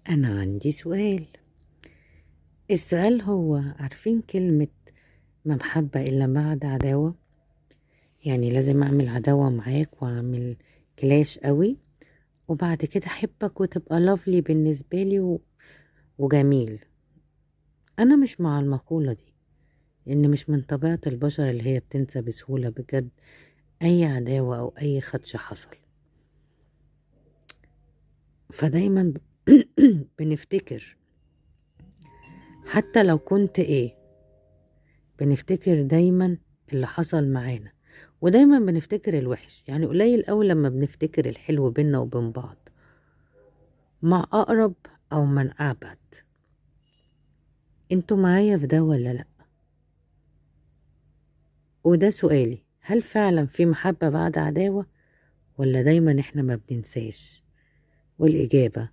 أنا عندي سؤال. السؤال هو عارفين كلمة ما محبة إلا بعد عداوة؟ يعني لازم أعمل عداوة معاك وأعمل كلاش قوي وبعد كده أحبك وتبقى لافلي بالنسبة لي وجميل. أنا مش مع المقولة دي، إن مش من طبيعة البشر اللي هي بتنسى بسهولة بجد أي عداوة أو أي خدش حصل. فدايما بنفتكر حتى لو كنت إيه، بنفتكر دايما اللي حصل معانا، ودايما بنفتكر الوحش. يعني قليل أوي لما بنفتكر الحلو بينا وبين بعض مع أقرب أو من أبعد. انتوا معايا في ده ولا لأ؟ وده سؤالي، هل فعلا في محبة بعد عداوة ولا دايما احنا ما بننساش؟ والإجابة